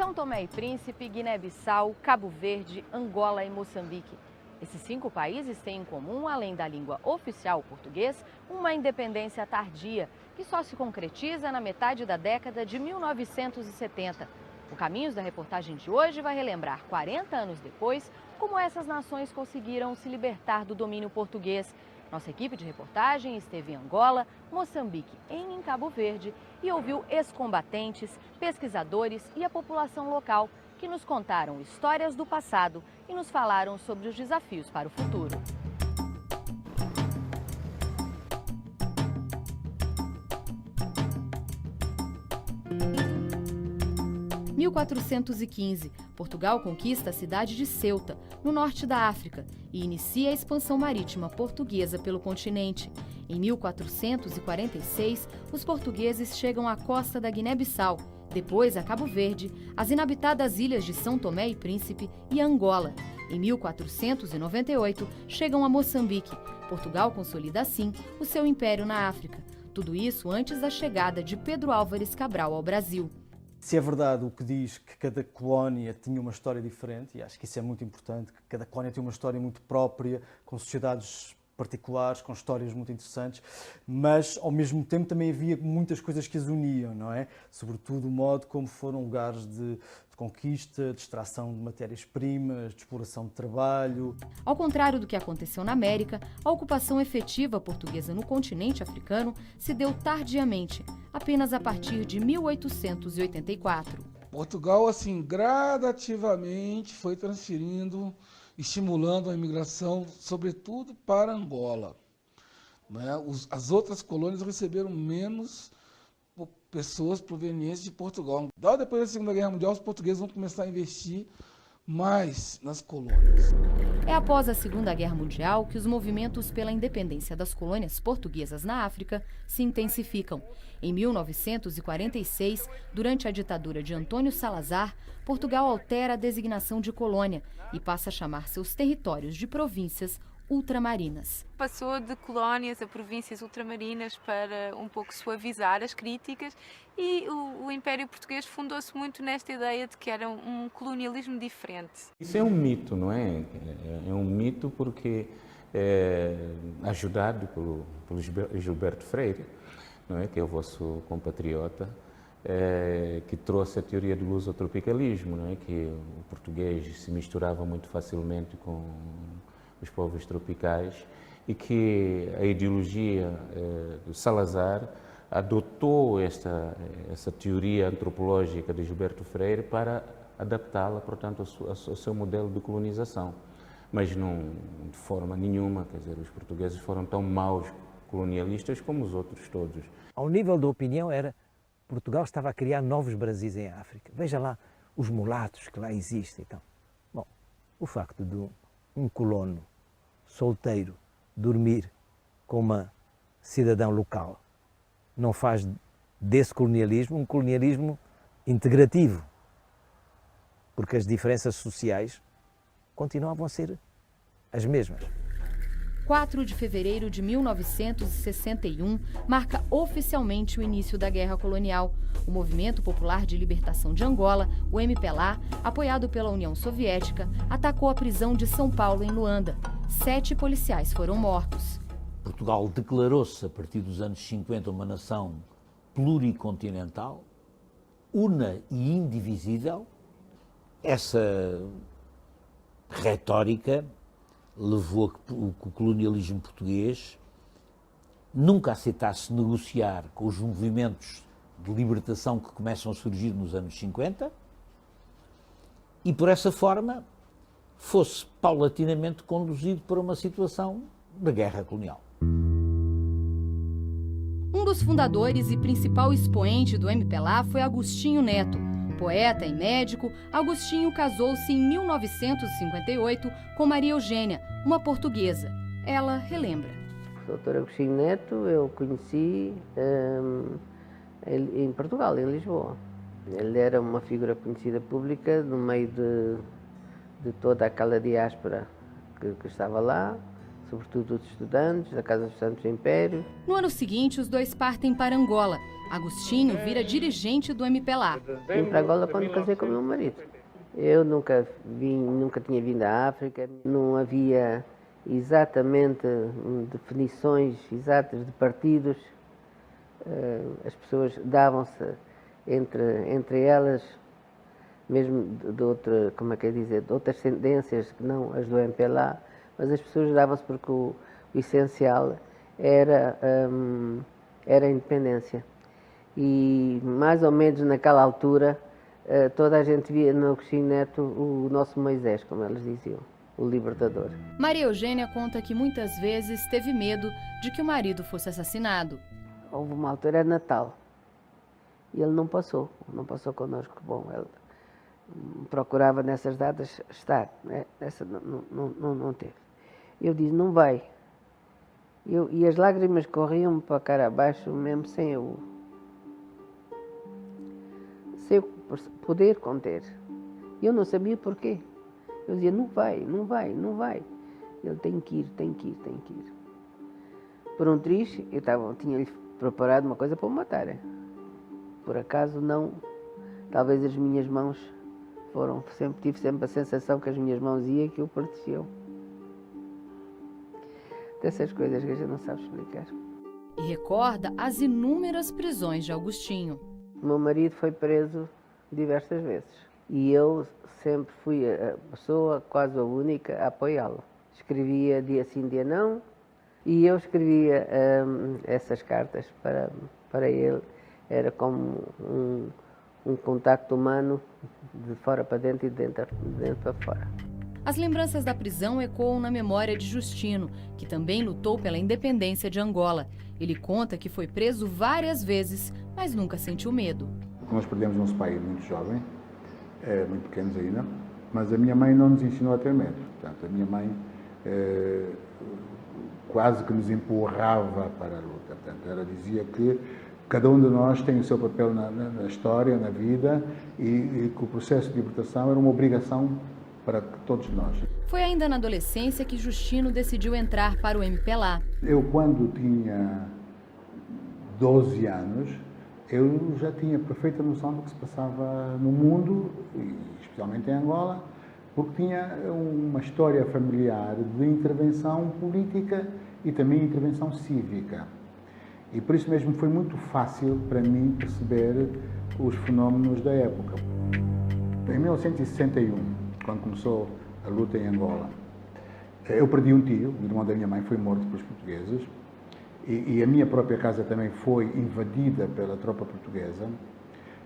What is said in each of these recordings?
São Tomé e Príncipe, Guiné-Bissau, Cabo Verde, Angola e Moçambique. Esses 5 países têm em comum, além da língua oficial português, uma independência tardia, que só se concretiza na metade da década de 1970. O Caminhos da reportagem de hoje vai relembrar 40 anos depois como essas nações conseguiram se libertar do domínio português. Nossa equipe de reportagem esteve em Angola, Moçambique e em Cabo Verde e ouviu ex-combatentes, pesquisadores e a população local que nos contaram histórias do passado e nos falaram sobre os desafios para o futuro. Em 1415, Portugal conquista a cidade de Ceuta, no norte da África, e inicia a expansão marítima portuguesa pelo continente. Em 1446, os portugueses chegam à costa da Guiné-Bissau, depois a Cabo Verde, as inabitadas ilhas de São Tomé e Príncipe e Angola. Em 1498, chegam a Moçambique. Portugal consolida assim o seu império na África. Tudo isso antes da chegada de Pedro Álvares Cabral ao Brasil. Se é verdade o que diz que cada colónia tinha uma história diferente, e acho que isso é muito importante, que cada colónia tem uma história muito própria, com sociedades particulares, com histórias muito interessantes, mas ao mesmo tempo também havia muitas coisas que as uniam, não é? Sobretudo o modo como foram lugares de conquista, de extração de matérias-primas, de exploração de trabalho. Ao contrário do que aconteceu na América, a ocupação efetiva portuguesa no continente africano se deu tardiamente, apenas a partir de 1884. Portugal, assim, gradativamente foi transferindo, estimulando a imigração, sobretudo para Angola. Né? As outras colônias receberam menos pessoas provenientes de Portugal. Depois da Segunda Guerra Mundial, os portugueses vão começar a investir mais nas colônias. É após a Segunda Guerra Mundial que os movimentos pela independência das colônias portuguesas na África se intensificam. Em 1946, durante a ditadura de Antônio Salazar, Portugal altera a designação de colônia e passa a chamar seus territórios de províncias ultramarinas. Passou de colónias a províncias ultramarinas para um pouco suavizar as críticas e o Império Português fundou-se muito nesta ideia de que era um colonialismo diferente. Isso é um mito, não é? É um mito porque ajudado pelo Gilberto Freire, não é? Que é o vosso compatriota, que trouxe a teoria do lusotropicalismo, não é? Que o português se misturava muito facilmente com os povos tropicais e que a ideologia do Salazar adotou essa teoria antropológica de Gilberto Freire para adaptá-la, portanto, ao seu modelo de colonização. Mas não de forma nenhuma, quer dizer, os portugueses foram tão maus colonialistas como os outros todos. Ao nível da opinião era Portugal estava a criar novos Brasis em África. Veja lá os mulatos que lá existem. Então, bom, o facto de um colono solteiro dormir com uma cidadã local não faz desse colonialismo um colonialismo integrativo, porque as diferenças sociais continuavam a ser as mesmas. 4 de fevereiro de 1961 marca oficialmente o início da Guerra Colonial. O Movimento Popular de Libertação de Angola, o MPLA, apoiado pela União Soviética, atacou a prisão de São Paulo, em Luanda. 7 policiais foram mortos. Portugal declarou-se, a partir dos anos 50, uma nação pluricontinental, una e indivisível. Essa retórica levou a que o colonialismo português nunca aceitasse negociar com os movimentos de libertação que começam a surgir nos anos 50 e, por essa forma, fosse paulatinamente conduzido para uma situação de guerra colonial. Um dos fundadores e principal expoente do MPLA foi Agostinho Neto. Poeta e médico, Agostinho casou-se em 1958 com Maria Eugênia, uma portuguesa. Ela relembra. O Dr. Agostinho Neto eu conheci em Portugal, em Lisboa. Ele era uma figura conhecida pública no meio de toda aquela diáspora que estava lá, sobretudo os estudantes da Casa dos Santos do Império. No ano seguinte, os dois partem para Angola. Agostinho vira dirigente do MPLA. Vim para Angola quando casei com o meu marido. Eu nunca tinha vindo à África, não havia exatamente definições exatas de partidos. As pessoas davam-se entre elas, mesmo de outras tendências que não as do MPLA, mas as pessoas davam-se porque o essencial era a independência. E mais ou menos naquela altura toda a gente via no Agostinho Neto o nosso Moisés, como eles diziam, o libertador. Maria Eugênia conta que muitas vezes teve medo de que o marido fosse assassinado. Houve uma altura, era Natal, e ele não passou connosco. Bom, ele procurava nessas datas estar, né? Essa não teve. Eu disse, não vai. E as lágrimas corriam-me para a cara abaixo, mesmo sem eu poder conter. Eu não sabia porquê. Eu dizia, não vai. Ele tem que ir. Por um triz, tinha-lhe preparado uma coisa para o matar. Por acaso não, talvez as minhas mãos tive sempre a sensação que as minhas mãos iam que o protegiam. Dessas coisas que a gente não sabe explicar. E recorda as inúmeras prisões de Agostinho. O meu marido foi preso diversas vezes e eu sempre fui a pessoa, quase a única, a apoiá-lo. Escrevia dia sim, dia não, e eu escrevia essas cartas para ele. Era como um contacto humano de fora para dentro e de dentro para fora. As lembranças da prisão ecoam na memória de Justino, que também lutou pela independência de Angola. Ele conta que foi preso várias vezes, mas nunca sentiu medo. Nós perdemos nosso pai muito jovem, muito pequenos ainda, mas a minha mãe não nos ensinou a ter medo. Portanto, a minha mãe quase que nos empurrava para a luta. Portanto, ela dizia que cada um de nós tem o seu papel na história, na vida, e que o processo de libertação era uma obrigação para todos nós. Foi ainda na adolescência que Justino decidiu entrar para o MPLA. Eu, quando tinha 12 anos, eu já tinha perfeita noção do que se passava no mundo, e especialmente em Angola, porque tinha uma história familiar de intervenção política e também intervenção cívica. E por isso mesmo foi muito fácil para mim perceber os fenómenos da época. Em 1961, quando começou a luta em Angola, eu perdi um tio, o irmão da minha mãe foi morto pelos portugueses, e a minha própria casa também foi invadida pela tropa portuguesa,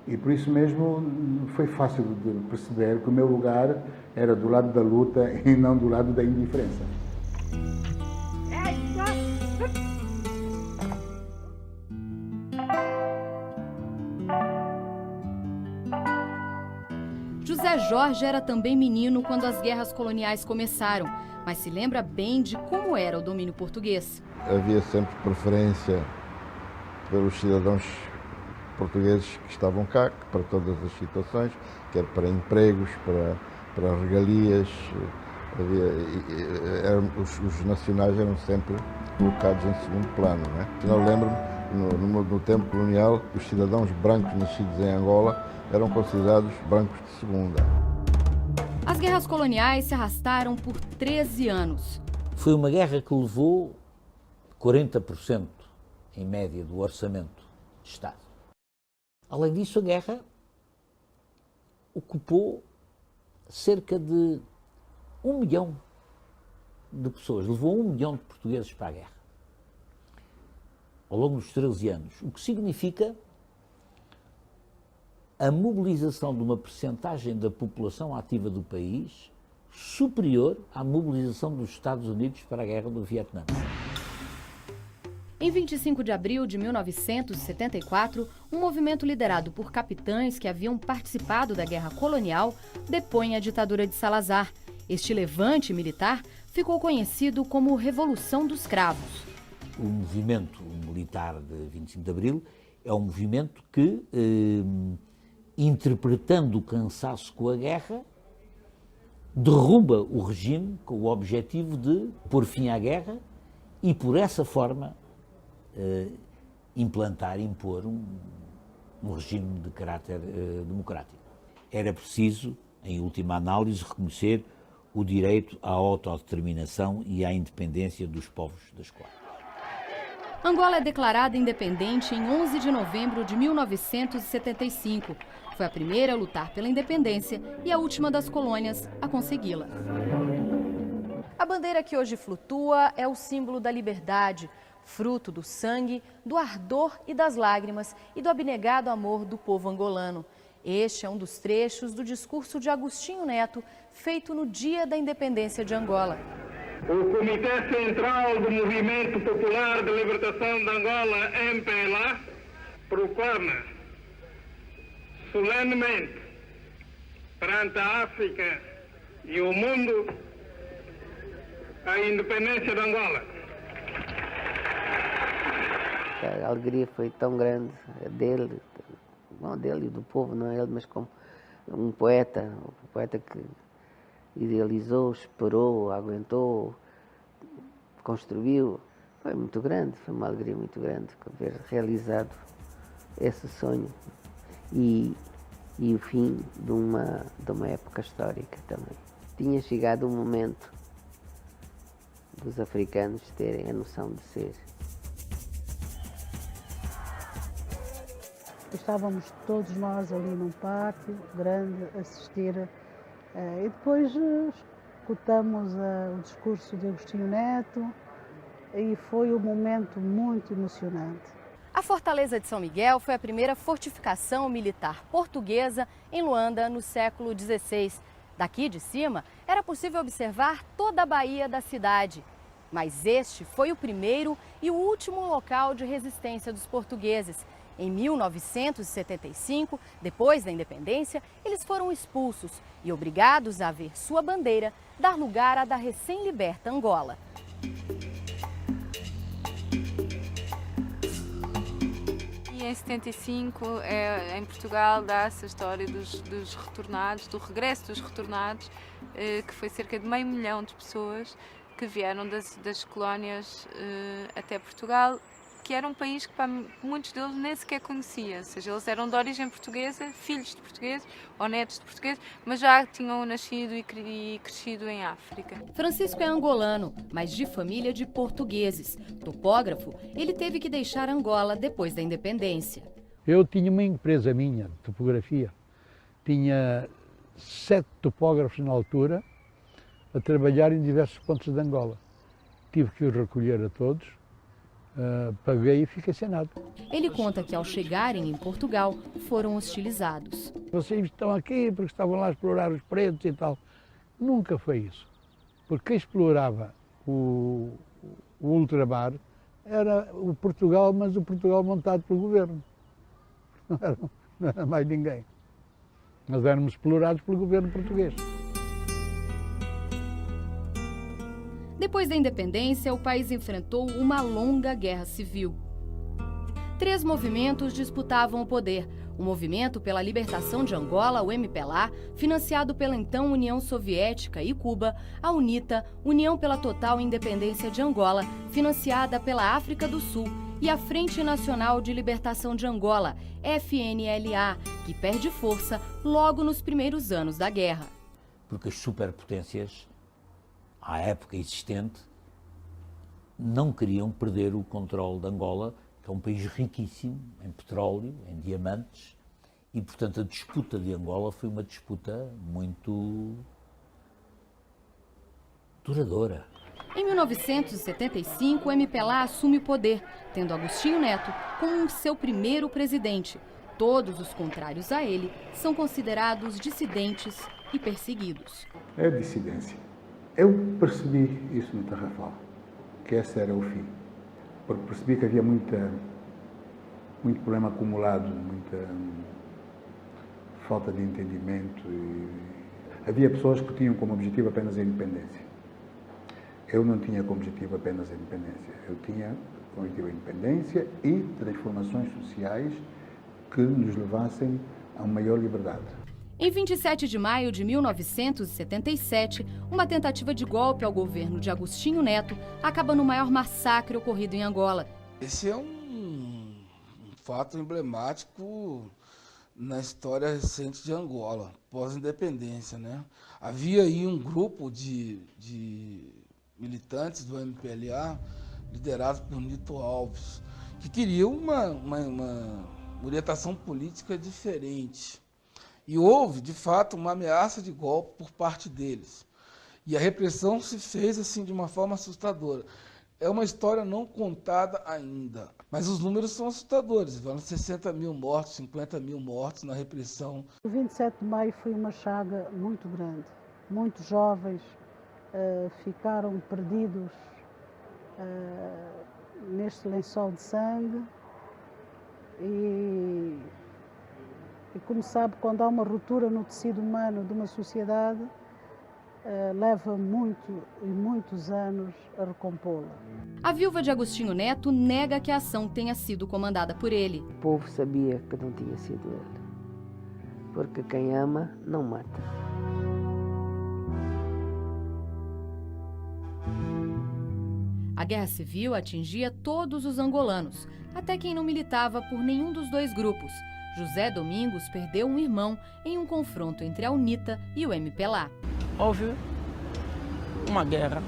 e por isso mesmo foi fácil de perceber que o meu lugar era do lado da luta e não do lado da indiferença. José Jorge era também menino quando as guerras coloniais começaram, mas se lembra bem de como era o domínio português. Havia sempre preferência pelos cidadãos portugueses que estavam cá, para todas as situações, quer para empregos, para regalias. Os nacionais eram sempre colocados em segundo plano. Né? Eu lembro-me, no tempo colonial, os cidadãos brancos nascidos em Angola eram considerados brancos de segunda. As guerras coloniais se arrastaram por 13 anos. Foi uma guerra que levou 40%, em média, do orçamento de Estado. Além disso, a guerra ocupou cerca de 1 milhão de pessoas, levou 1 milhão de portugueses para a guerra, ao longo dos 13 anos, o que significa a mobilização de uma percentagem da população ativa do país superior à mobilização dos Estados Unidos para a guerra do Vietnã. Em 25 de abril de 1974, um movimento liderado por capitães que haviam participado da guerra colonial depõe a ditadura de Salazar. Este levante militar ficou conhecido como Revolução dos Cravos. O movimento militar de 25 de abril é um movimento que, interpretando o cansaço com a guerra, derruba o regime com o objetivo de pôr fim à guerra e, por essa forma, impor um regime de caráter democrático. Era preciso, em última análise, reconhecer o direito à autodeterminação e à independência dos povos das colónias. Angola é declarada independente em 11 de novembro de 1975. Foi a primeira a lutar pela independência e a última das colônias a consegui-la. A bandeira que hoje flutua é o símbolo da liberdade, fruto do sangue, do ardor e das lágrimas e do abnegado amor do povo angolano. Este é um dos trechos do discurso de Agostinho Neto, feito no dia da independência de Angola. O Comitê Central do Movimento Popular de Libertação de Angola, MPLA, proclama solenemente perante a África e o mundo a independência de Angola. A alegria foi tão grande dele, não dele e do povo, não ele, mas como um poeta que idealizou, esperou, aguentou, construiu. Foi muito grande, foi uma alegria muito grande ver realizado esse sonho e o fim de uma época histórica também. Tinha chegado o momento dos africanos terem a noção de ser. Estávamos todos nós ali num pátio grande a assistir e depois escutamos o discurso de Agostinho Neto e foi um momento muito emocionante. A Fortaleza de São Miguel foi a primeira fortificação militar portuguesa em Luanda no século XVI. Daqui de cima, era possível observar toda a baía da cidade. Mas este foi o primeiro e o último local de resistência dos portugueses. Em 1975, depois da independência, eles foram expulsos e obrigados a ver sua bandeira dar lugar à da recém-liberta Angola. E em 75, em Portugal, dá-se a história dos retornados, do regresso dos retornados, que foi cerca de 500 mil de pessoas que vieram das colónias até Portugal, que era um país que para muitos deles nem sequer conhecia, ou seja, eles eram de origem portuguesa, filhos de portugueses ou netos de portugueses, mas já tinham nascido e crescido em África. Francisco é angolano, mas de família de portugueses. Topógrafo, ele teve que deixar Angola depois da independência. Eu tinha uma empresa minha de topografia, tinha 7 topógrafos na altura a trabalhar em diversos pontos de Angola. Tive que os recolher a todos. Paguei e fiquei sem nada. Ele conta que ao chegarem em Portugal foram hostilizados. Vocês estão aqui porque estavam lá a explorar os pretos e tal. Nunca foi isso. Porque quem explorava o ultramar era o Portugal, mas o Portugal montado pelo governo. Não era mais ninguém. Nós éramos explorados pelo governo português. Depois da independência, o país enfrentou uma longa guerra civil. 3 movimentos disputavam o poder. O Movimento pela Libertação de Angola, o MPLA, financiado pela então União Soviética e Cuba, a UNITA, União pela Total Independência de Angola, financiada pela África do Sul, e a Frente Nacional de Libertação de Angola, FNLA, que perde força logo nos primeiros anos da guerra. Porque as superpotências, à época existente, não queriam perder o controle de Angola, que é um país riquíssimo em petróleo, em diamantes, e, portanto, a disputa de Angola foi uma disputa muito duradoura. Em 1975, o MPLA assume o poder, tendo Agostinho Neto como seu primeiro presidente. Todos os contrários a ele são considerados dissidentes e perseguidos. É dissidência. Eu percebi isso no Tarrafal, que esse era o fim. Porque percebi que havia muito problema acumulado, muita falta de entendimento. Havia pessoas que tinham como objetivo apenas a independência. Eu não tinha como objetivo apenas a independência. Eu tinha como objetivo a independência e transformações sociais que nos levassem a uma maior liberdade. Em 27 de maio de 1977, uma tentativa de golpe ao governo de Agostinho Neto acaba no maior massacre ocorrido em Angola. Esse é um fato emblemático na história recente de Angola, pós-independência, né? Havia aí um grupo de militantes do MPLA, liderado por Nito Alves, que queriam uma orientação política diferente. E houve, de fato, uma ameaça de golpe por parte deles. E a repressão se fez assim de uma forma assustadora. É uma história não contada ainda, mas os números são assustadores. Vão 60 mil mortos, 50 mil mortos na repressão. O 27 de maio foi uma chaga muito grande. Muitos jovens ficaram perdidos neste lençol de sangue. E como sabe, quando há uma ruptura no tecido humano de uma sociedade, leva muitos anos a recompô-la. A viúva de Agostinho Neto nega que a ação tenha sido comandada por ele. O povo sabia que não tinha sido ele, porque quem ama não mata. A Guerra Civil atingia todos os angolanos, até quem não militava por nenhum dos dois grupos. José Domingos perdeu um irmão em um confronto entre a UNITA e o MPLA. Houve uma guerra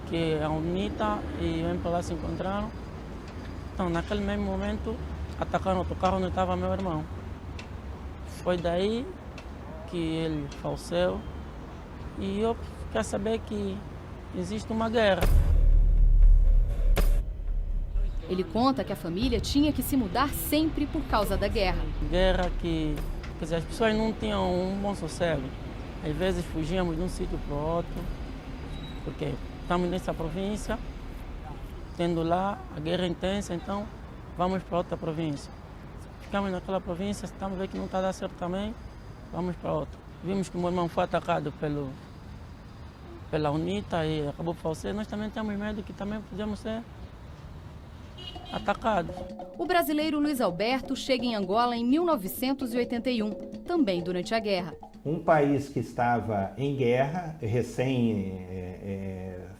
que a UNITA e o MPLA se encontraram. Então, naquele mesmo momento, atacaram outro carro onde estava meu irmão. Foi daí que ele faleceu e eu quero saber que existe uma guerra. Ele conta que a família tinha que se mudar sempre por causa da guerra. Guerra que, quer dizer, as pessoas não tinham um bom sossego. Às vezes fugíamos de um sítio para o outro, porque estamos nessa província, tendo lá a guerra intensa, então vamos para outra província. Ficamos naquela província, estamos vendo que não está dando certo também, vamos para outra. Vimos que o meu irmão foi atacado pela UNITA e acabou por falecer. Nós também temos medo que também podemos ser atacados. O brasileiro Luiz Alberto chega em Angola em 1981, também durante a guerra. Um país que estava em guerra, recém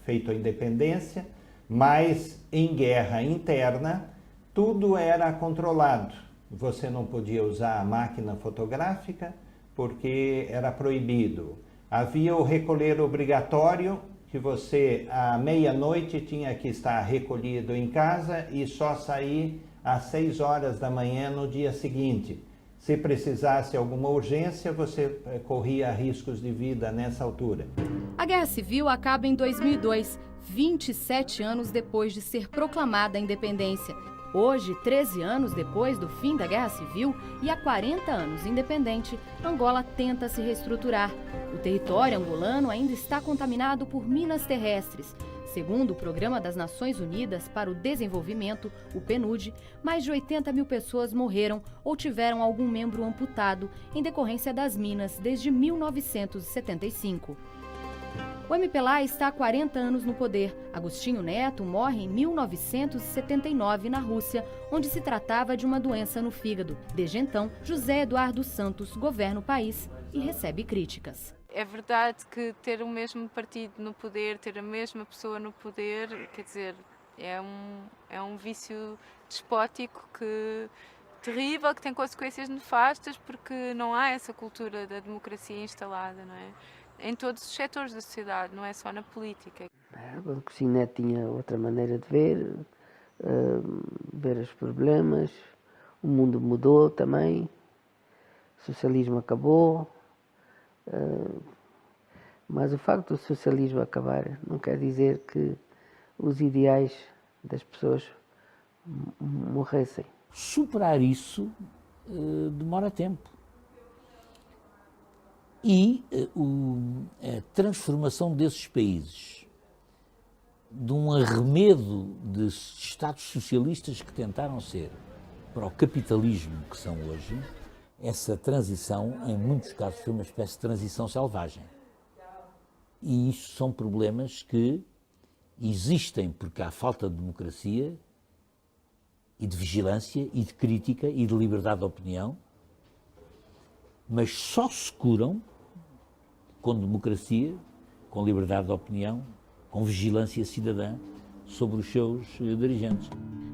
feito a independência, mas em guerra interna, tudo era controlado. Você não podia usar a máquina fotográfica porque era proibido. Havia o recolher obrigatório, que você, à meia-noite, tinha que estar recolhido em casa e só sair às 6 horas da manhã no dia seguinte. Se precisasse alguma urgência, você corria riscos de vida nessa altura. A Guerra Civil acaba em 2002, 27 anos depois de ser proclamada a independência. Hoje, 13 anos depois do fim da Guerra Civil e há 40 anos independente, Angola tenta se reestruturar. O território angolano ainda está contaminado por minas terrestres. Segundo o Programa das Nações Unidas para o Desenvolvimento, o PNUD, mais de 80 mil pessoas morreram ou tiveram algum membro amputado em decorrência das minas desde 1975. O MPLA está há 40 anos no poder. Agostinho Neto morre em 1979 na Rússia, onde se tratava de uma doença no fígado. Desde então, José Eduardo Santos governa o país e recebe críticas. É verdade que ter o mesmo partido no poder, ter a mesma pessoa no poder, quer dizer, é um vício despótico terrível, que tem consequências nefastas, porque não há essa cultura da democracia instalada, não é? Em todos os setores da sociedade, não é só na política. O Agostinho Neto tinha outra maneira de ver os problemas, o mundo mudou também, o socialismo acabou, mas o facto do socialismo acabar não quer dizer que os ideais das pessoas morressem. Superar isso demora tempo. E a transformação desses países de um arremedo de Estados socialistas que tentaram ser para o capitalismo que são hoje, essa transição, em muitos casos, foi uma espécie de transição selvagem. E isso são problemas que existem porque há falta de democracia e de vigilância e de crítica e de liberdade de opinião, mas só se curam com democracia, com liberdade de opinião, com vigilância cidadã sobre os seus dirigentes.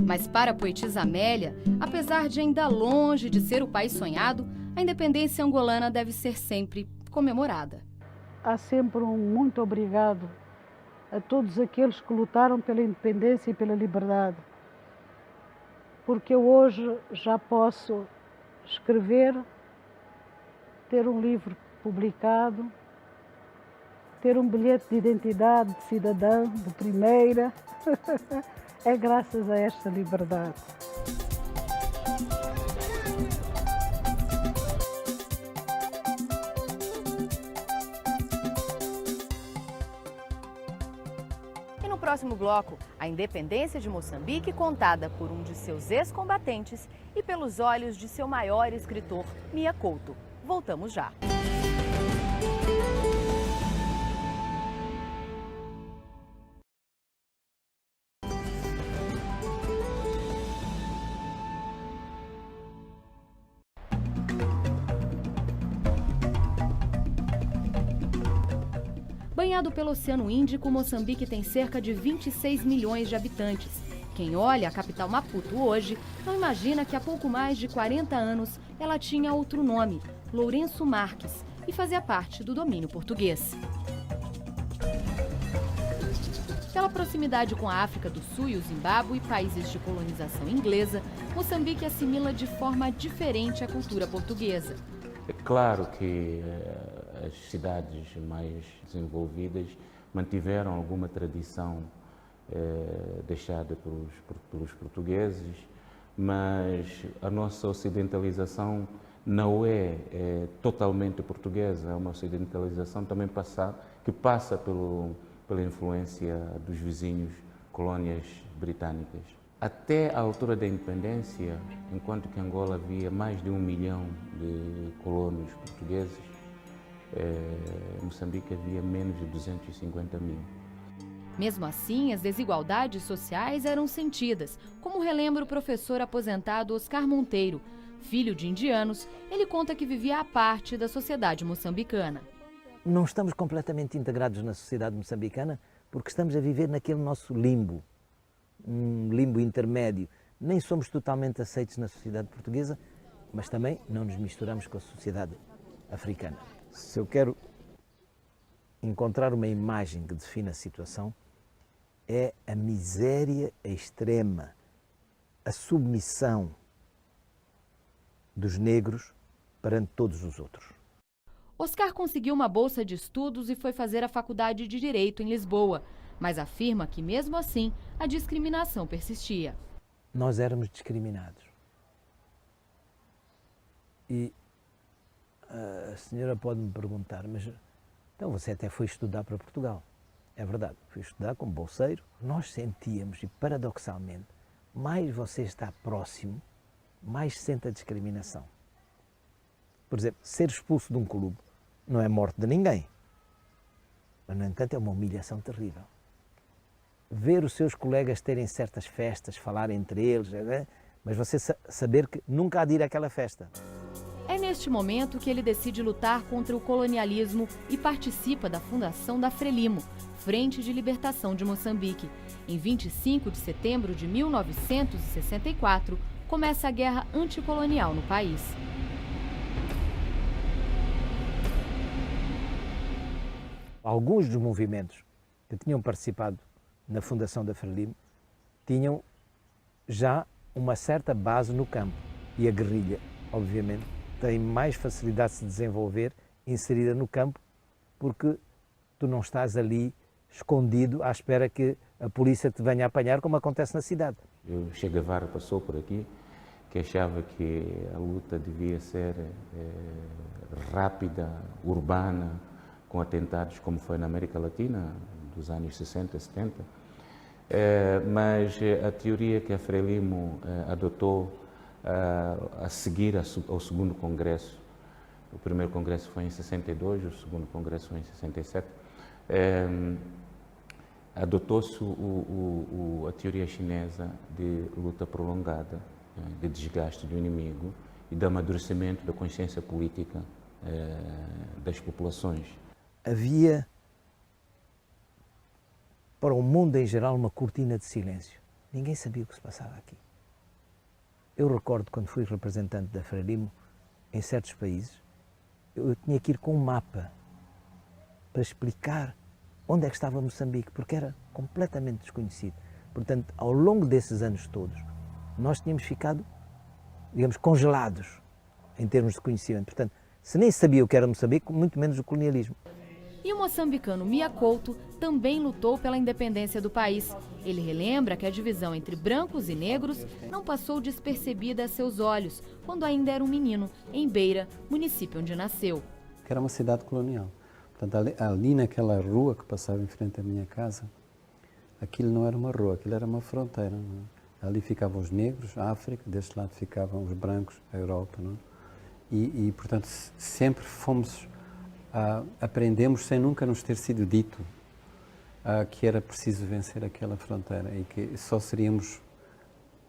Mas para a poetisa Amélia, apesar de ainda longe de ser o país sonhado, a independência angolana deve ser sempre comemorada. Há sempre um muito obrigado a todos aqueles que lutaram pela independência e pela liberdade. Porque eu hoje já posso escrever, ter um livro publicado, ter um bilhete de identidade de cidadão de primeira. É graças a esta liberdade. E no próximo bloco, a independência de Moçambique contada por um de seus ex-combatentes e pelos olhos de seu maior escritor, Mia Couto. Voltamos já. Banhado pelo Oceano Índico, Moçambique tem cerca de 26 milhões de habitantes. Quem olha a capital Maputo hoje não imagina que há pouco mais de 40 anos ela tinha outro nome, Lourenço Marques, e fazia parte do domínio português. Pela proximidade com a África do Sul e o Zimbábue, países de colonização inglesa, Moçambique assimila de forma diferente a cultura portuguesa. É claro que as cidades mais desenvolvidas mantiveram alguma tradição deixada pelos portugueses, mas a nossa ocidentalização não é totalmente portuguesa, é uma ocidentalização também que passa pela influência dos vizinhos colónias britânicas. Até a altura da independência, enquanto que Angola havia mais de 1 milhão de colonos portugueses, em Moçambique havia menos de 250 mil. Mesmo assim, as desigualdades sociais eram sentidas, como relembra o professor aposentado Oscar Monteiro. Filho de indianos, ele conta que vivia à parte da sociedade moçambicana. Não estamos completamente integrados na sociedade moçambicana porque estamos a viver naquele nosso limbo, um limbo intermédio. Nem somos totalmente aceitos na sociedade portuguesa, mas também não nos misturamos com a sociedade africana. Se eu quero encontrar uma imagem que define a situação, é a miséria extrema, a submissão dos negros perante todos os outros. Oscar conseguiu uma bolsa de estudos e foi fazer a faculdade de Direito em Lisboa, mas afirma que, mesmo assim, a discriminação persistia. Nós éramos discriminados. E a senhora pode me perguntar, mas então você até foi estudar para Portugal. É verdade, fui estudar como bolseiro. Nós sentíamos, e paradoxalmente, mais você está próximo, mais sente a discriminação. Por exemplo, ser expulso de um clube não é morte de ninguém, mas, no entanto, é uma humilhação terrível. Ver os seus colegas terem certas festas, falar entre eles, mas você saber que nunca há de ir àquela festa. É neste momento que ele decide lutar contra o colonialismo e participa da fundação da Frelimo, Frente de Libertação de Moçambique. Em 25 de setembro de 1964, começa a guerra anticolonial no país. Alguns dos movimentos que tinham participado na fundação da Frelimo tinham já uma certa base no campo. E a guerrilha, obviamente, tem mais facilidade de se desenvolver inserida no campo, porque tu não estás ali escondido à espera que a polícia te venha a apanhar, como acontece na cidade. O Che Guevara passou por aqui, que achava que a luta devia ser rápida, urbana, com atentados como foi na América Latina, dos anos 60, 70. Mas a teoria que a Frelimo adotou a seguir ao segundo congresso, o primeiro congresso foi em 62, o segundo congresso foi em 67, adotou-se a teoria chinesa de luta prolongada, de desgaste do inimigo e de amadurecimento da consciência política das populações. Havia para o mundo em geral, uma cortina de silêncio. Ninguém sabia o que se passava aqui. Eu recordo quando fui representante da Frelimo em certos países, eu tinha que ir com um mapa para explicar onde é que estava Moçambique, porque era completamente desconhecido. Portanto, ao longo desses anos todos, nós tínhamos ficado, digamos, congelados em termos de conhecimento. Portanto, se nem sabia o que era Moçambique, muito menos o colonialismo. E o moçambicano Mia Couto também lutou pela independência do país. Ele relembra que a divisão entre brancos e negros não passou despercebida a seus olhos, quando ainda era um menino, em Beira, município onde nasceu. Era uma cidade colonial. Portanto, ali naquela rua que passava em frente à minha casa, aquilo não era uma rua, aquilo era uma fronteira. Não é? Ali ficavam os negros, a África, deste lado ficavam os brancos, a Europa. Não é? Portanto, sempre fomos... aprendemos sem nunca nos ter sido dito que era preciso vencer aquela fronteira e que só seríamos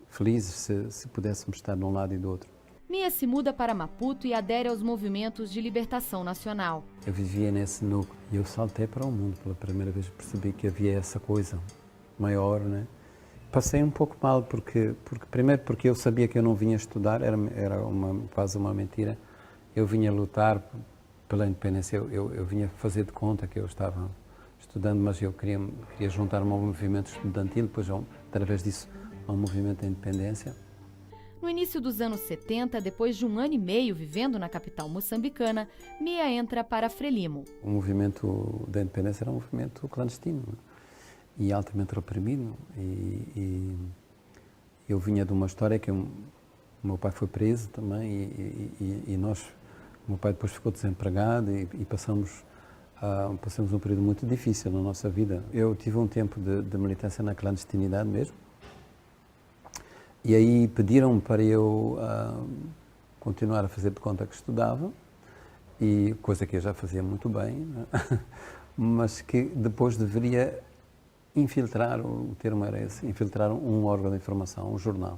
felizes se pudéssemos estar de um lado e do outro. Mia se muda para Maputo e adere aos movimentos de libertação nacional. Eu vivia nesse núcleo e eu saltei para o mundo. Pela primeira vez percebi que havia essa coisa maior, né? Passei um pouco mal, primeiro porque eu sabia que eu não vinha estudar, era quase uma mentira. Eu vinha lutar pela independência, eu vinha fazer de conta que eu estava estudando, mas eu queria juntar-me ao movimento estudantil, depois, através disso, ao movimento da independência. No início dos anos 70, depois de 1 ano e meio vivendo na capital moçambicana, Mia entra para a Frelimo. O movimento da independência era um movimento clandestino e altamente reprimido. E eu vinha de uma história que o meu pai foi preso também e o meu pai depois ficou desempregado e passamos um período muito difícil na nossa vida. Eu tive um tempo de militância na clandestinidade mesmo. E aí pediram para eu continuar a fazer de conta que estudava, coisa que eu já fazia muito bem, né? Mas que depois deveria infiltrar, o termo era esse, infiltrar um órgão de informação, um jornal.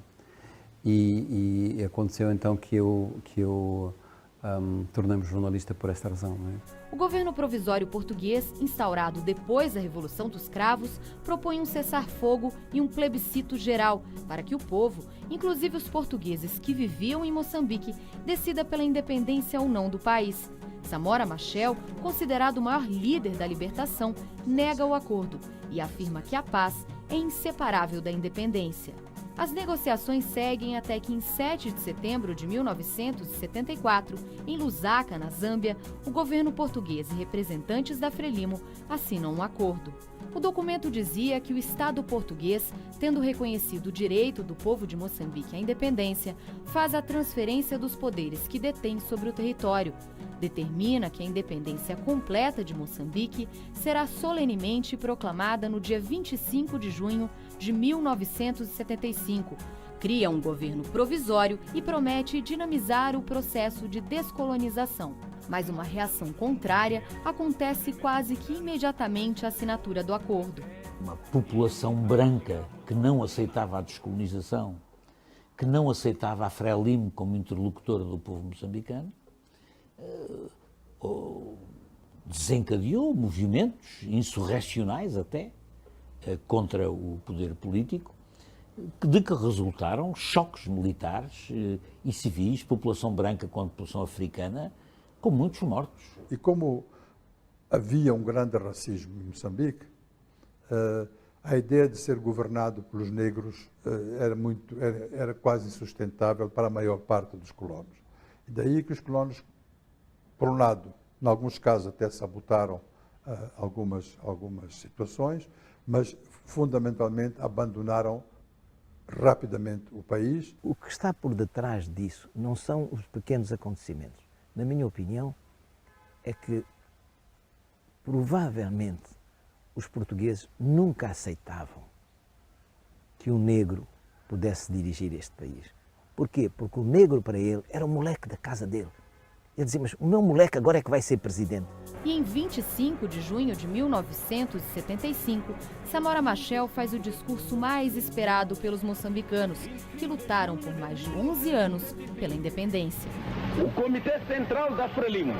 E aconteceu então que eu tornei-me jornalista por esta razão. Não é? O governo provisório português, instaurado depois da Revolução dos Cravos, propõe um cessar-fogo e um plebiscito geral para que o povo, inclusive os portugueses que viviam em Moçambique, decida pela independência ou não do país. Samora Machel, considerado o maior líder da libertação, nega o acordo e afirma que a paz é inseparável da independência. As negociações seguem até que, em 7 de setembro de 1974, em Lusaka, na Zâmbia, o governo português e representantes da Frelimo assinam um acordo. O documento dizia que o Estado português, tendo reconhecido o direito do povo de Moçambique à independência, faz a transferência dos poderes que detém sobre o território. Determina que a independência completa de Moçambique será solenemente proclamada no dia 25 de junho de 1975. Cria um governo provisório e promete dinamizar o processo de descolonização. Mas uma reação contrária acontece quase que imediatamente à assinatura do acordo. Uma população branca que não aceitava a descolonização, que não aceitava a Frelimo como interlocutora do povo moçambicano, desencadeou movimentos insurrecionais até contra o poder político, de que resultaram choques militares e civis, população branca contra população africana, com muitos mortos. E como havia um grande racismo em Moçambique, a ideia de ser governado pelos negros era quase insustentável para a maior parte dos colonos. E daí que os colonos, por um lado, em alguns casos até sabotaram algumas situações, mas fundamentalmente abandonaram rapidamente o país. O que está por detrás disso não são os pequenos acontecimentos. Na minha opinião, é que provavelmente os portugueses nunca aceitavam que um negro pudesse dirigir este país. Porquê? Porque o negro para ele era o moleque da casa dele. Ele dizia, mas o meu moleque agora é que vai ser presidente. E em 25 de junho de 1975, Samora Machel faz o discurso mais esperado pelos moçambicanos, que lutaram por mais de 11 anos pela independência. O Comitê Central da Frelimo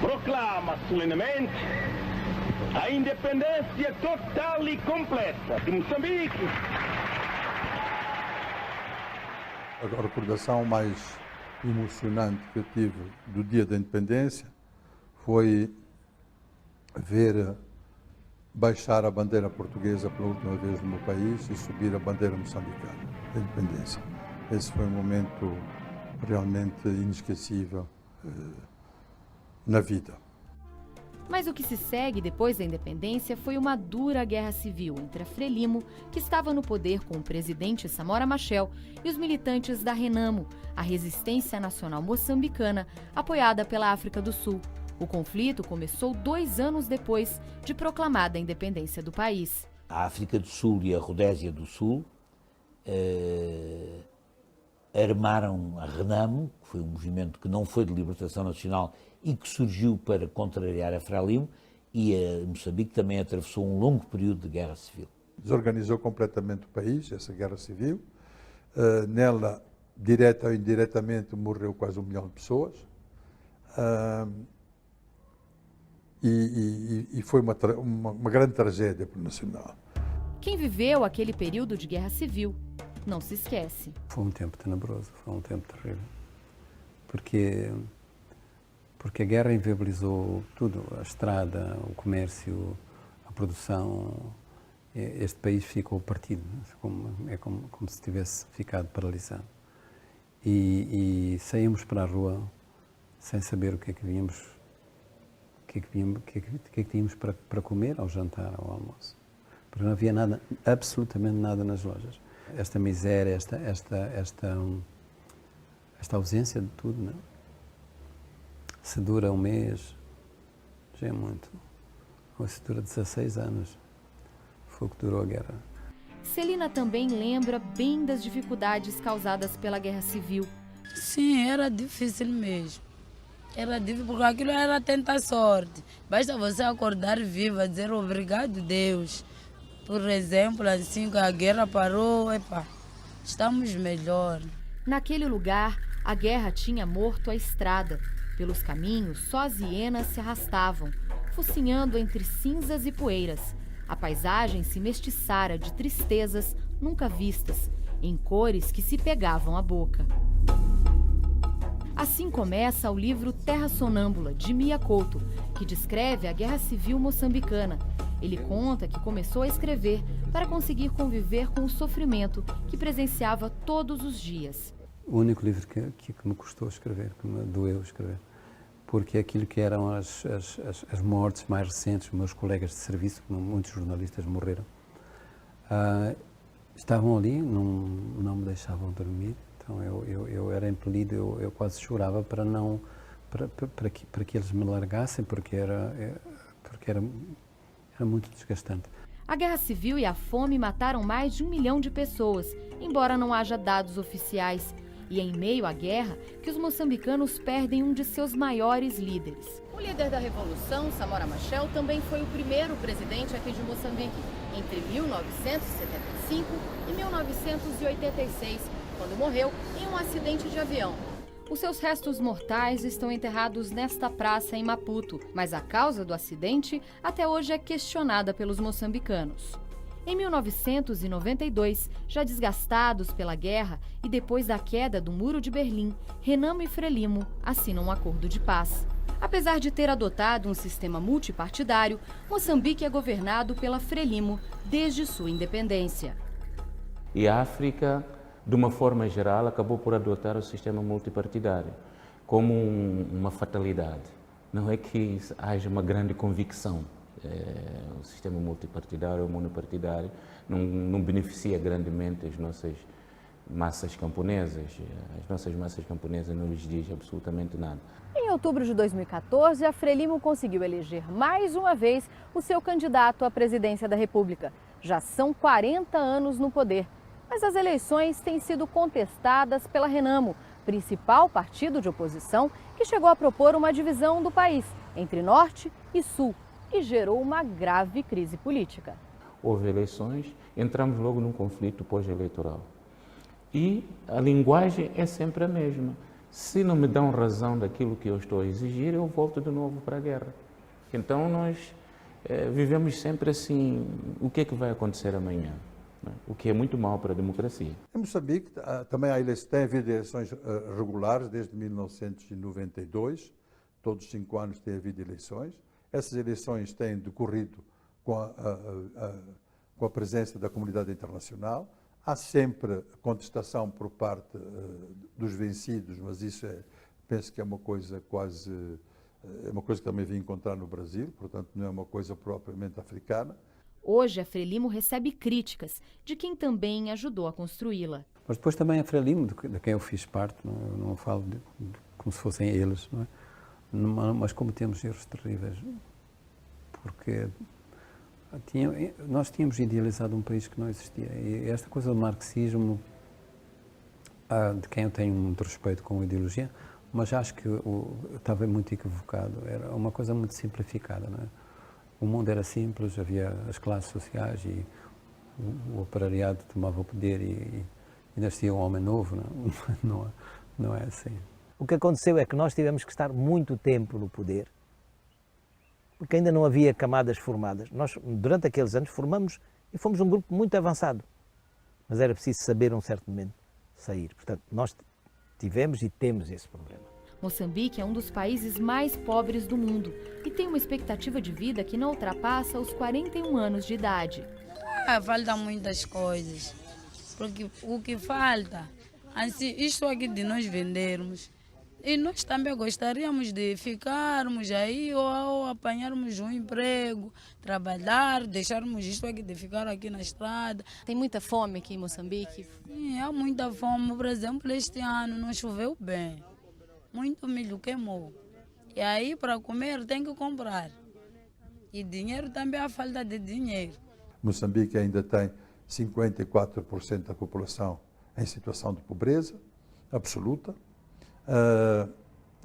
proclama solenemente A independência total e completa de Moçambique. A recordação mais emocionante que eu tive do dia da independência foi ver baixar a bandeira portuguesa pela última vez no meu país e subir a bandeira moçambicana da independência. Esse foi um momento realmente inesquecível na vida. Mas o que se segue depois da independência foi uma dura guerra civil entre a Frelimo, que estava no poder com o presidente Samora Machel, e os militantes da Renamo, a resistência nacional moçambicana, apoiada pela África do Sul. O conflito começou 2 anos depois de proclamada a independência do país. A África do Sul e a Rodésia do Sul armaram a Renamo, que foi um movimento que não foi de libertação nacional e que surgiu para contrariar a Frelimo, e a Moçambique também atravessou um longo período de guerra civil. Desorganizou completamente o país, essa guerra civil. Nela, direta ou indiretamente, morreu quase 1 milhão de pessoas. E foi uma grande tragédia para o nacional. Quem viveu aquele período de guerra civil não se esquece. Foi um tempo tenebroso, foi um tempo terrível. Porque a guerra inviabilizou tudo, a estrada, o comércio, a produção. Este país ficou partido, como se tivesse ficado paralisado. E saímos para a rua sem saber o que é que tínhamos para comer ao jantar, ao almoço. Porque não havia nada, absolutamente nada nas lojas. Esta miséria, esta ausência de tudo, não? Se dura 1 mês, já é muito. Ou se dura 16 anos, foi o que durou a guerra. Celina também lembra bem das dificuldades causadas pela guerra civil. Sim, era difícil mesmo. Era difícil porque aquilo era tentar sorte. Basta você acordar viva, dizer obrigado Deus. Por exemplo, assim que a guerra parou, estamos melhor. Naquele lugar, a guerra tinha morto a estrada. Pelos caminhos, só as hienas se arrastavam, focinhando entre cinzas e poeiras. A paisagem se mestiçara de tristezas nunca vistas, em cores que se pegavam à boca. Assim começa o livro Terra Sonâmbula, de Mia Couto, que descreve a Guerra Civil moçambicana. Ele conta que começou a escrever para conseguir conviver com o sofrimento que presenciava todos os dias. O único livro que me custou escrever, que me doeu escrever, porque aquilo que eram as mortes mais recentes, meus colegas de serviço, muitos jornalistas morreram, estavam ali, não me deixavam dormir, então eu era impelido, eu quase chorava para que eles me largassem, porque era muito desgastante. A guerra civil e a fome mataram mais de 1 milhão de pessoas, embora não haja dados oficiais. E é em meio à guerra que os moçambicanos perdem um de seus maiores líderes. O líder da revolução, Samora Machel, também foi o primeiro presidente aqui de Moçambique, entre 1975 e 1986, quando morreu em um acidente de avião. Os seus restos mortais estão enterrados nesta praça em Maputo, mas a causa do acidente até hoje é questionada pelos moçambicanos. Em 1992, já desgastados pela guerra e depois da queda do Muro de Berlim, Renamo e Frelimo assinam um acordo de paz. Apesar de ter adotado um sistema multipartidário, Moçambique é governado pela Frelimo desde sua independência. E a África, de uma forma geral, acabou por adotar o sistema multipartidário como uma fatalidade. Não é que haja uma grande convicção. O sistema multipartidário ou monopartidário não beneficia grandemente as nossas massas camponesas. As nossas massas camponesas não lhes diz absolutamente nada. Em outubro de 2014, a Frelimo conseguiu eleger mais uma vez o seu candidato à presidência da República. Já são 40 anos no poder. Mas as eleições têm sido contestadas pela Renamo, principal partido de oposição que chegou a propor uma divisão do país entre Norte e Sul, que gerou uma grave crise política. Houve eleições, entramos logo num conflito pós-eleitoral. E a linguagem é sempre a mesma. Se não me dão razão daquilo que eu estou a exigir, eu volto de novo para a guerra. Então nós vivemos sempre assim, o que é que vai acontecer amanhã? O que é muito mau para a democracia. Em Moçambique também tem havido eleições regulares desde 1992, todos os 5 anos tem havido eleições. Essas eleições têm decorrido com a presença da comunidade internacional. Há sempre contestação por parte dos vencidos, mas isso penso que é uma coisa que também vim encontrar no Brasil, portanto não é uma coisa propriamente africana. Hoje, a Frelimo recebe críticas de quem também ajudou a construí-la. Mas depois também a Frelimo, de quem eu fiz parte, não, eu não falo como se fossem eles, não é? Mas como temos erros terríveis, porque nós tínhamos idealizado um país que não existia. E esta coisa do marxismo, de quem eu tenho muito respeito com a ideologia, mas acho que estava muito equivocado. Era uma coisa muito simplificada, não é? O mundo era simples, havia as classes sociais e o operariado tomava o poder e nascia um homem novo, não é assim. O que aconteceu é que nós tivemos que estar muito tempo no poder, porque ainda não havia camadas formadas. Nós, durante aqueles anos, formamos e fomos um grupo muito avançado, mas era preciso saber, a um certo momento, sair. Portanto, nós tivemos e temos esse problema. Moçambique é um dos países mais pobres do mundo e tem uma expectativa de vida que não ultrapassa os 41 anos de idade. Falta muitas coisas, porque o que falta, assim, isto aqui de nós vendermos, e nós também gostaríamos de ficarmos aí ou apanharmos um emprego, trabalhar, deixarmos isto aqui de ficar aqui na estrada. Tem muita fome aqui em Moçambique? Sim, há muita fome. Por exemplo, este ano não choveu bem. Muito milho queimou. E aí, para comer, tem que comprar. E dinheiro também há falta de dinheiro. Moçambique ainda tem 54% da população em situação de pobreza absoluta.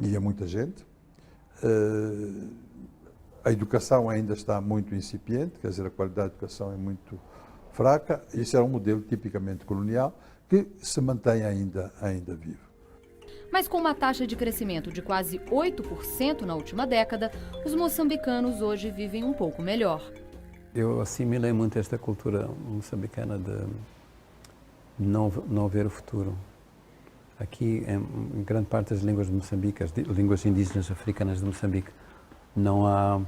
E é muita gente. A educação ainda está muito incipiente, quer dizer, a qualidade da educação é muito fraca. Isso é um modelo tipicamente colonial que se mantém ainda vivo. Mas com uma taxa de crescimento de quase 8% na última década, os moçambicanos hoje vivem um pouco melhor. Eu assimilei muito esta cultura moçambicana de não ver o futuro. Aqui, em grande parte das línguas de Moçambique, as línguas indígenas africanas de Moçambique, não há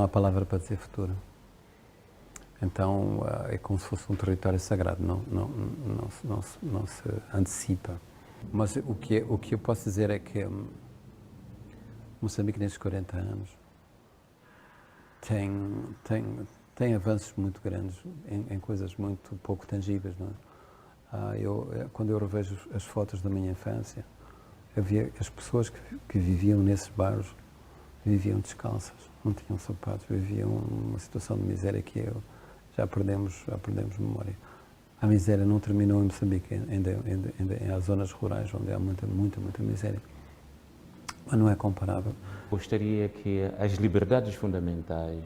a palavra para dizer futuro. Então, é como se fosse um território sagrado, não se antecipa. Mas o que eu posso dizer é que Moçambique, nestes 40 anos, tem avanços muito grandes em coisas muito pouco tangíveis, não é? Quando eu revejo as fotos da minha infância, havia as pessoas que viviam nesses bairros, viviam descalças, não tinham sapatos, viviam uma situação de miséria que já perdemos memória. A miséria não terminou em Moçambique, ainda há zonas rurais onde há muita miséria, mas não é comparável. Gostaria que as liberdades fundamentais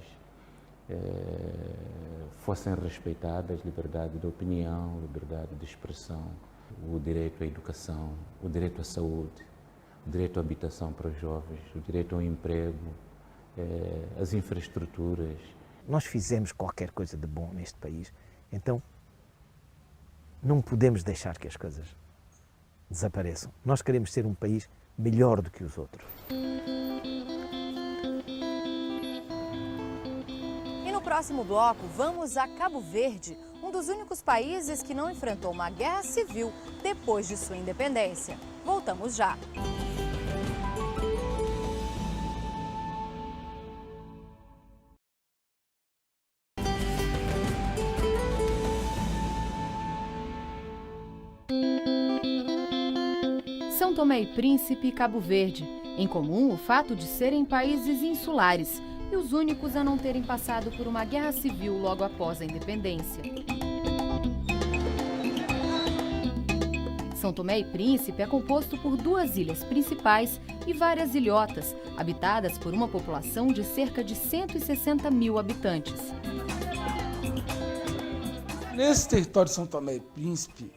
fossem respeitadas, liberdade de opinião, liberdade de expressão, o direito à educação, o direito à saúde, o direito à habitação para os jovens, o direito ao emprego, as infraestruturas. Nós fizemos qualquer coisa de bom neste país, então não podemos deixar que as coisas desapareçam. Nós queremos ser um país melhor do que os outros. E no próximo bloco, vamos a Cabo Verde, um dos únicos países que não enfrentou uma guerra civil depois de sua independência. Voltamos já. São Tomé e Príncipe e Cabo Verde. Em comum, o fato de serem países insulares e os únicos a não terem passado por uma guerra civil logo após a independência. São Tomé e Príncipe é composto por 2 ilhas principais e várias ilhotas, habitadas por uma população de cerca de 160 mil habitantes. Nesse território de São Tomé e Príncipe,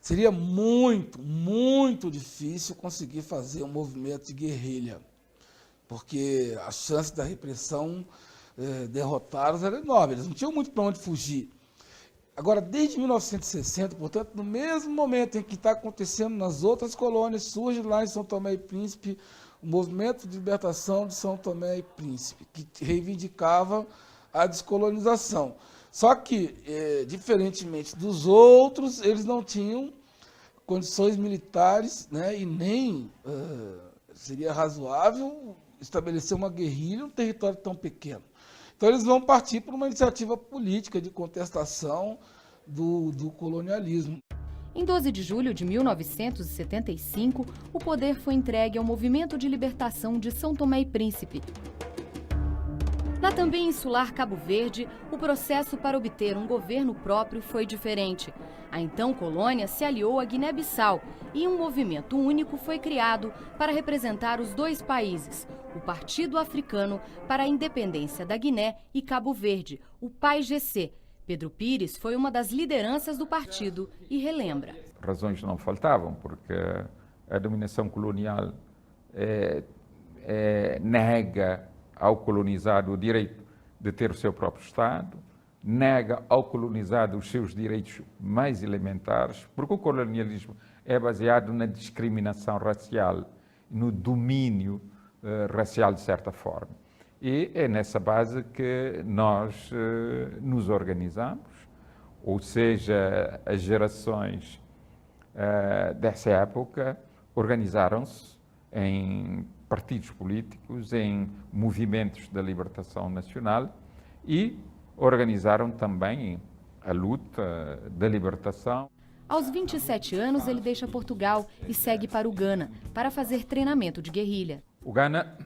seria muito difícil conseguir fazer um movimento de guerrilha, porque a chance da repressão derrotados era enorme, eles não tinham muito para onde fugir. Agora, desde 1960, portanto, no mesmo momento em que está acontecendo nas outras colônias, surge lá em São Tomé e Príncipe o movimento de libertação de São Tomé e Príncipe, que reivindicava a descolonização. Só que, diferentemente dos outros, eles não tinham condições militares, né, e nem seria razoável estabelecer uma guerrilha em um território tão pequeno. Então eles vão partir para uma iniciativa política de contestação do colonialismo. Em 12 de julho de 1975, o poder foi entregue ao Movimento de Libertação de São Tomé e Príncipe. Na também insular Cabo Verde, o processo para obter um governo próprio foi diferente. A então colônia se aliou à Guiné-Bissau e um movimento único foi criado para representar os dois países, o Partido Africano para a Independência da Guiné e Cabo Verde, o PAIGC. Pedro Pires foi uma das lideranças do partido e relembra. Razões não faltavam, porque a dominação colonial nega ao colonizado o direito de ter o seu próprio Estado, nega ao colonizado os seus direitos mais elementares, porque o colonialismo é baseado na discriminação racial, no domínio racial de certa forma. E é nessa base que nós nos organizamos, ou seja, as gerações dessa época organizaram-se em partidos políticos, em movimentos da libertação nacional e organizaram também a luta da libertação. Aos 27 anos, ele deixa Portugal e segue para o Ghana para fazer treinamento de guerrilha. O Ghana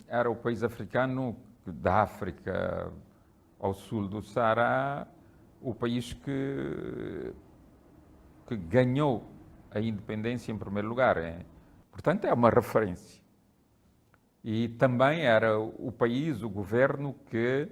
era o país africano da África ao sul do Saara, o país que ganhou a independência em primeiro lugar. Portanto, é uma referência. E também era o país, o governo, que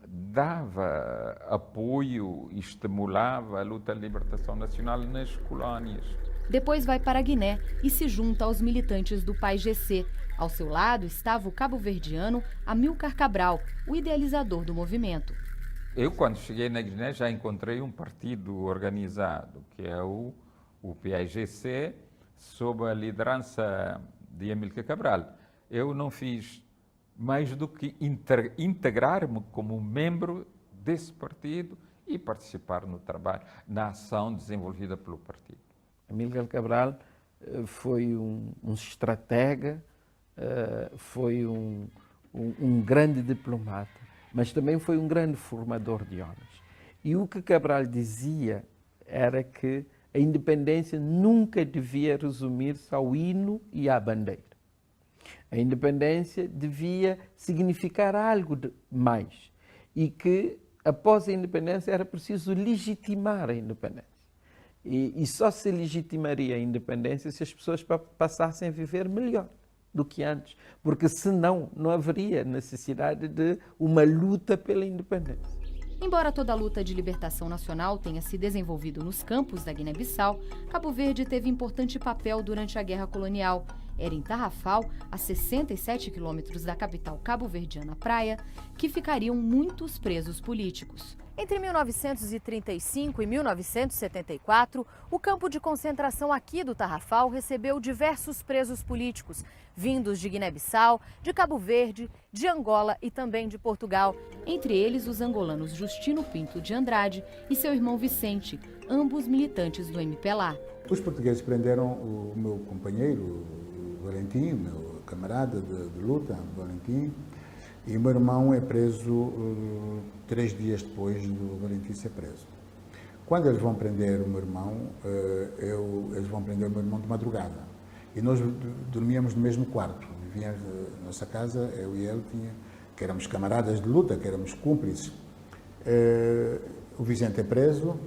dava apoio e estimulava a luta de libertação nacional nas colónias. Depois vai para a Guiné e se junta aos militantes do PAIGC. Ao seu lado estava o cabo-verdiano Amílcar Cabral, o idealizador do movimento. Eu, quando cheguei na Guiné, já encontrei um partido organizado, que é o PAIGC, sob a liderança de Amílcar Cabral. Eu não fiz mais do que integrar-me como membro desse partido e participar no trabalho, na ação desenvolvida pelo partido. Amílcar Cabral foi um estratega, foi um grande diplomata, mas também foi um grande formador de homens. E o que Cabral dizia era que a independência nunca devia resumir-se ao hino e à bandeira. A independência devia significar algo mais e que, após a independência, era preciso legitimar a independência. E só se legitimaria a independência se as pessoas passassem a viver melhor do que antes, porque senão não haveria necessidade de uma luta pela independência. Embora toda a luta de libertação nacional tenha se desenvolvido nos campos da Guiné-Bissau, Cabo Verde teve importante papel durante a Guerra Colonial. Era em Tarrafal, a 67 quilômetros da capital cabo-verdiana Praia, que ficariam muitos presos políticos. Entre 1935 e 1974, o campo de concentração aqui do Tarrafal recebeu diversos presos políticos, vindos de Guiné-Bissau, de Cabo Verde, de Angola e também de Portugal. Entre eles, os angolanos Justino Pinto de Andrade e seu irmão Vicente, ambos militantes do MPLA. Os portugueses prenderam o meu companheiro, o Valentim, meu camarada de luta, Valentim, e o meu irmão é preso 3 dias depois do Valentim ser preso. Quando eles vão prender o meu irmão, eles vão prender o meu irmão de madrugada. E nós dormíamos no mesmo quarto. Vivíamos na nossa casa, eu e ele, que éramos camaradas de luta, que éramos cúmplices. O Vicente é preso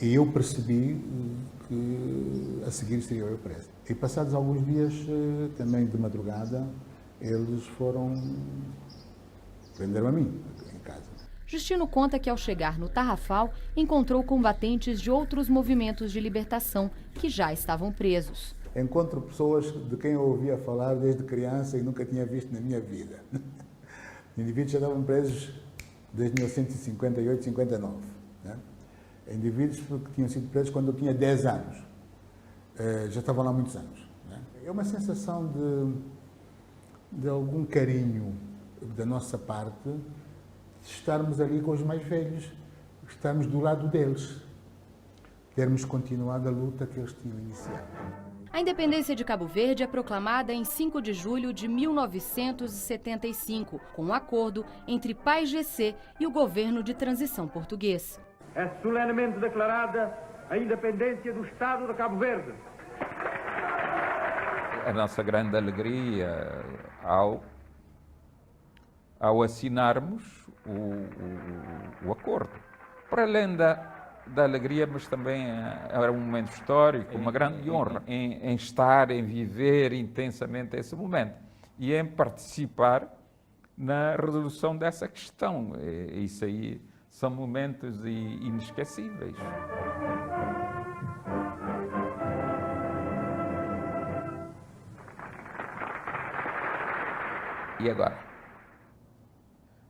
e eu percebi que a seguir seria eu preso. E passados alguns dias, também de madrugada, eles prenderam a mim em casa. Justino conta que ao chegar no Tarrafal, encontrou combatentes de outros movimentos de libertação que já estavam presos. Encontro pessoas de quem eu ouvia falar desde criança e nunca tinha visto na minha vida. Os indivíduos já estavam presos desde 1958, 59. Né? Indivíduos que tinham sido presos quando eu tinha 10 anos. Já estavam lá há muitos anos. Né? É uma sensação de algum carinho da nossa parte de estarmos ali com os mais velhos, estarmos do lado deles, termos continuado a luta que eles tinham iniciado. A independência de Cabo Verde é proclamada em 5 de julho de 1975, com um acordo entre PAIGC e o governo de transição português. É solenemente declarada a independência do Estado de Cabo Verde. A nossa grande alegria ao assinarmos o acordo. Para além da alegria, mas também era um momento histórico, uma grande honra em estar, em viver intensamente esse momento e em participar na resolução dessa questão. Isso aí são momentos inesquecíveis. E agora?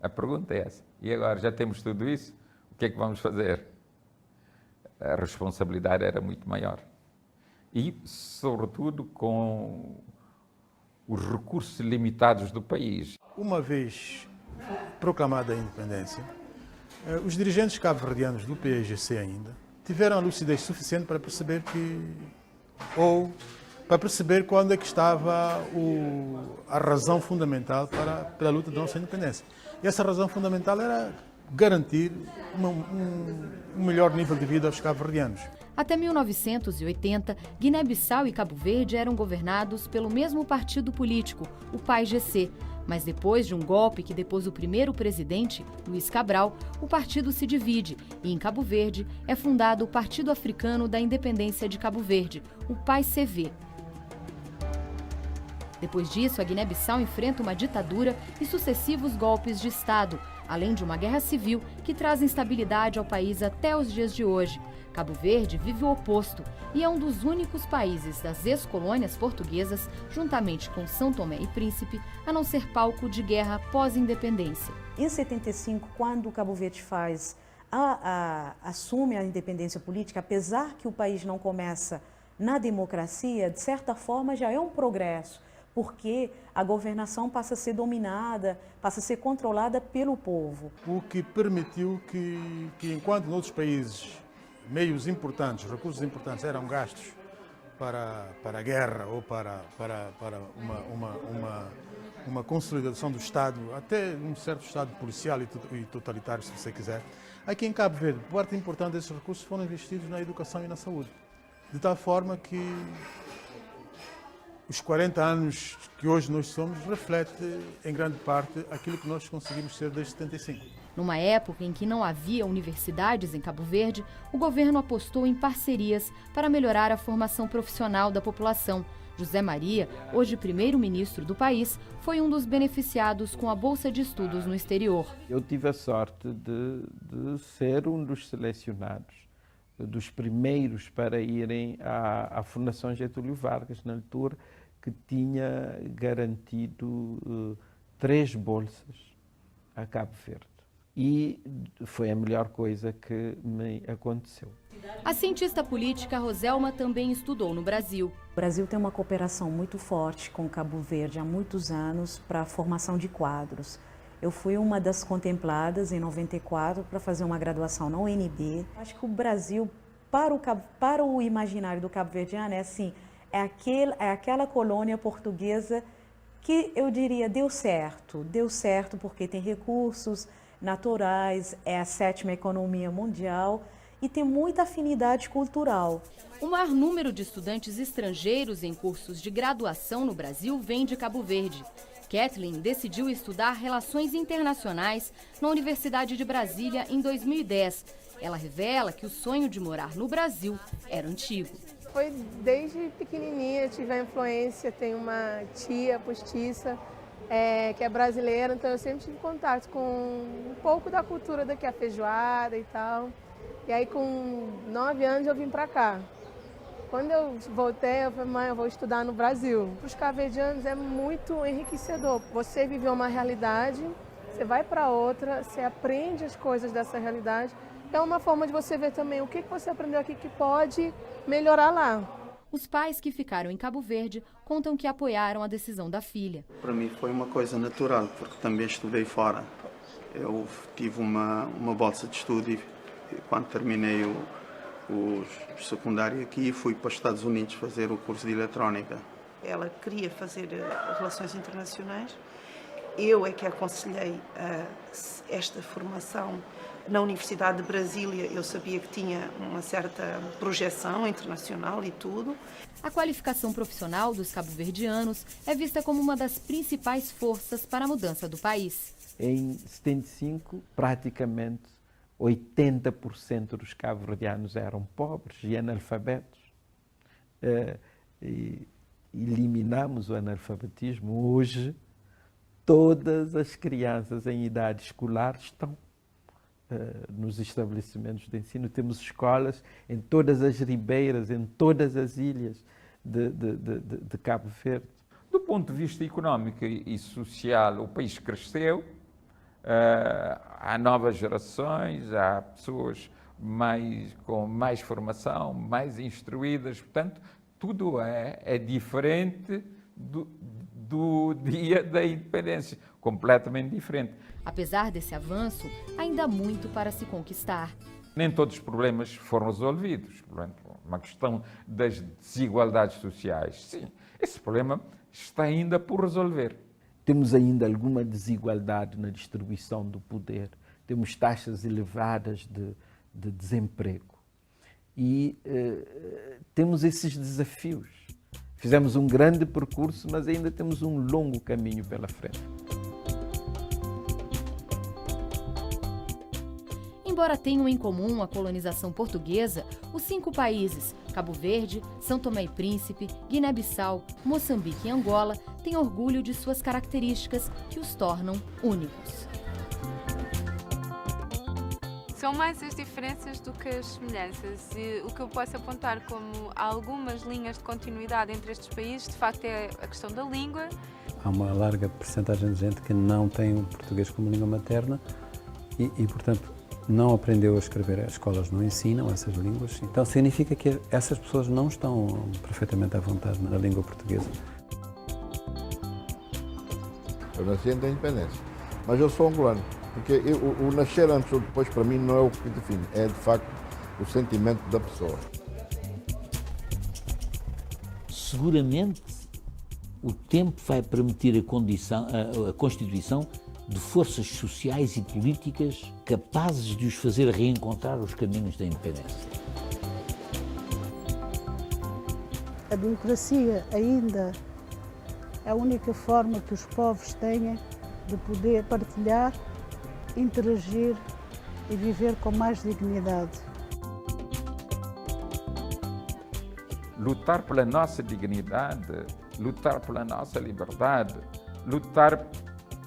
A pergunta é essa. E agora, já temos tudo isso? O que é que vamos fazer? A responsabilidade era muito maior. E, sobretudo, com os recursos limitados do país. Uma vez proclamada a independência, os dirigentes cabo-verdianos do PAIGC ainda tiveram a lucidez suficiente para perceber para perceber quando é que estava a razão fundamental pela luta da nossa independência. E essa razão fundamental era garantir um melhor nível de vida aos cabo-verdianos. Até 1980, Guiné-Bissau e Cabo Verde eram governados pelo mesmo partido político, o PAIGC. Mas depois de um golpe que depôs o primeiro presidente, Luiz Cabral, o partido se divide e em Cabo Verde é fundado o Partido Africano da Independência de Cabo Verde, o PAICV. Depois disso, a Guiné-Bissau enfrenta uma ditadura e sucessivos golpes de Estado, além de uma guerra civil que traz instabilidade ao país até os dias de hoje. Cabo Verde vive o oposto e é um dos únicos países das ex-colônias portuguesas, juntamente com São Tomé e Príncipe, a não ser palco de guerra pós-independência. Em 75, quando Cabo Verde assume a independência política, apesar que o país não começa na democracia, de certa forma já é um progresso, porque a governação passa a ser dominada, passa a ser controlada pelo povo. O que permitiu que enquanto noutros países meios importantes, recursos importantes eram gastos para a guerra ou para uma consolidação do Estado, até um certo Estado policial e totalitário, se você quiser. Aqui em Cabo Verde, parte importante desses recursos foram investidos na educação e na saúde, de tal forma que os 40 anos que hoje nós somos reflete, em grande parte, aquilo que nós conseguimos ser desde 75. Numa época em que não havia universidades em Cabo Verde, o governo apostou em parcerias para melhorar a formação profissional da população. José Maria, hoje primeiro-ministro do país, foi um dos beneficiados com a Bolsa de Estudos no exterior. Eu tive a sorte de ser um dos selecionados, dos primeiros para irem à Fundação Getúlio Vargas, na altura, que tinha garantido 3 bolsas a Cabo Verde. E foi a melhor coisa que me aconteceu. A cientista política Roselma também estudou no Brasil. O Brasil tem uma cooperação muito forte com Cabo Verde há muitos anos para a formação de quadros. Eu fui uma das contempladas em 94 para fazer uma graduação na UNB. Acho que o Brasil, para o imaginário do cabo-verdiano, é aquela colônia portuguesa que eu diria deu certo porque tem recursos naturais, é a 7ª economia mundial e tem muita afinidade cultural. O maior número de estudantes estrangeiros em cursos de graduação no Brasil vem de Cabo Verde. Kathleen decidiu estudar Relações Internacionais na Universidade de Brasília em 2010. Ela revela que o sonho de morar no Brasil era antigo. Foi desde pequenininha, tive a influência, tenho uma tia postiça que é brasileira, então eu sempre tive contato com um pouco da cultura daqui, a feijoada e tal. E aí com 9 anos eu vim para cá. Quando eu voltei, eu falei, mãe, eu vou estudar no Brasil. Para os cabo-verdianos é muito enriquecedor. Você viveu uma realidade você vai para outra, você aprende as coisas dessa realidade. É uma forma de você ver também o que você aprendeu aqui que pode melhorar lá. Os pais que ficaram em Cabo Verde contam que apoiaram a decisão da filha. Para mim foi uma coisa natural, porque também estudei fora. Eu tive uma bolsa de estudo e quando terminei o secundário aqui, fui para os Estados Unidos fazer o curso de eletrónica. Ela queria fazer relações internacionais. Eu é que aconselhei esta formação na Universidade de Brasília. Eu sabia que tinha uma certa projeção internacional e tudo. A qualificação profissional dos cabo-verdianos é vista como uma das principais forças para a mudança do país. Em 75, praticamente 80% dos cabo-verdianos eram pobres e analfabetos. E eliminamos o analfabetismo. Hoje, todas as crianças em idade escolar estão nos estabelecimentos de ensino. Temos escolas em todas as ribeiras, em todas as ilhas de Cabo Verde. Do ponto de vista económico e social, o país cresceu, há novas gerações, há pessoas com mais formação, mais instruídas, portanto, tudo é diferente do dia da independência, completamente diferente. Apesar desse avanço, ainda há muito para se conquistar. Nem todos os problemas foram resolvidos. Por exemplo, uma questão das desigualdades sociais. Sim, esse problema está ainda por resolver. Temos ainda alguma desigualdade na distribuição do poder. Temos taxas elevadas de desemprego. E temos esses desafios. Fizemos um grande percurso, mas ainda temos um longo caminho pela frente. Embora tenham em comum a colonização portuguesa, os 5 países, Cabo Verde, São Tomé e Príncipe, Guiné-Bissau, Moçambique e Angola, têm orgulho de suas características que os tornam únicos. São mais as diferenças do que as semelhanças. E o que eu posso apontar como algumas linhas de continuidade entre estes países, de facto, é a questão da língua. Há uma larga percentagem de gente que não tem o português como língua materna e portanto, não aprendeu a escrever. As escolas não ensinam essas línguas. Então, significa que essas pessoas não estão perfeitamente à vontade na língua portuguesa. Eu nasci antes da independência, mas eu sou angolano. Porque o nascer antes ou depois, para mim, não é o que define. É, de facto, o sentimento da pessoa. Seguramente, o tempo vai permitir a constituição de forças sociais e políticas capazes de os fazer reencontrar os caminhos da independência. A democracia ainda é a única forma que os povos têm de poder partilhar, interagir e viver com mais dignidade. Lutar pela nossa dignidade, lutar pela nossa liberdade, lutar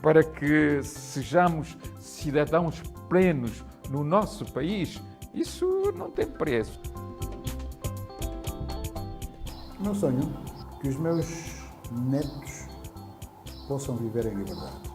para que sejamos cidadãos plenos no nosso país, isso não tem preço. Meu sonho é que os meus netos possam viver em liberdade.